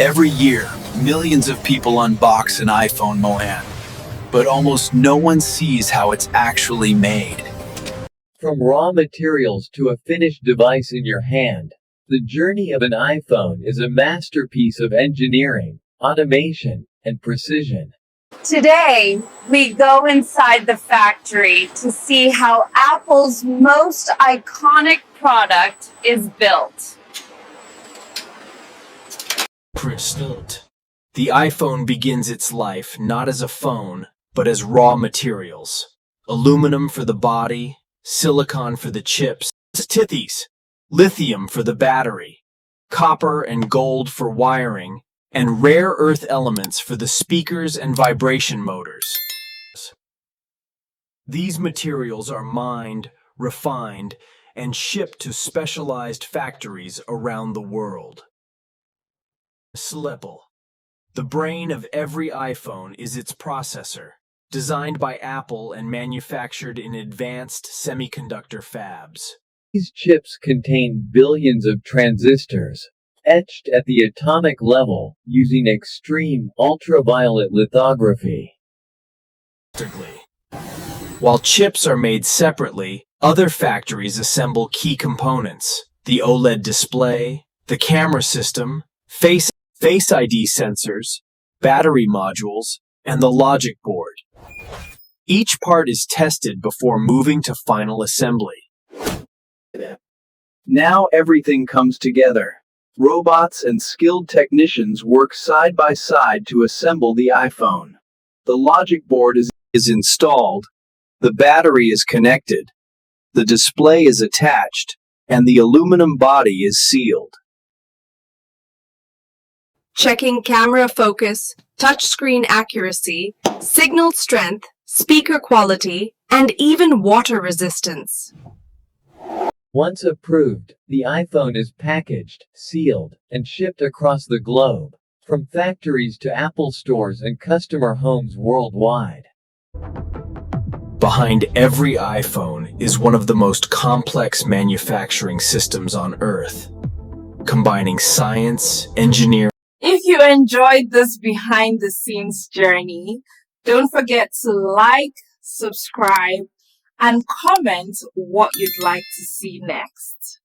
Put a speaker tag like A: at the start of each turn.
A: Every year, millions of people unbox an iPhone, Mohan, but almost no one sees how it's actually made.
B: From raw materials to a finished device in your hand, the journey of an iPhone is a masterpiece of engineering, automation, and precision.
C: Today, we go inside the factory to see how Apple's most iconic product is built.
A: The iPhone begins its life not as a phone, but as raw materials. Aluminum for the body, silicon for the chips, tithes, lithium for the battery, copper and gold for wiring, and rare earth elements for the speakers and vibration motors. These materials are mined, refined, and shipped to specialized factories around the world. The brain of every iPhone is its processor, designed by Apple and manufactured in advanced semiconductor fabs.
B: These chips contain billions of transistors, etched at the atomic level using extreme ultraviolet lithography.
A: While chips are made separately, other factories assemble key components: the OLED display, the camera system, Face ID sensors, battery modules, and the logic board. Each part is tested before moving to final assembly.
D: Now everything comes together. Robots and skilled technicians work side by side to assemble the iPhone. The logic board is installed, the battery is connected, the display is attached, and the aluminum body is sealed.
E: Checking camera focus, touchscreen accuracy, signal strength, speaker quality, and even water resistance.
B: Once approved, the iPhone is packaged, sealed, and shipped across the globe, from factories to Apple stores and customer homes worldwide.
A: Behind every iPhone is one of the most complex manufacturing systems on Earth, combining science, engineering.
F: If you enjoyed this behind-the-scenes journey, don't forget to like, subscribe, and comment what you'd like to see next.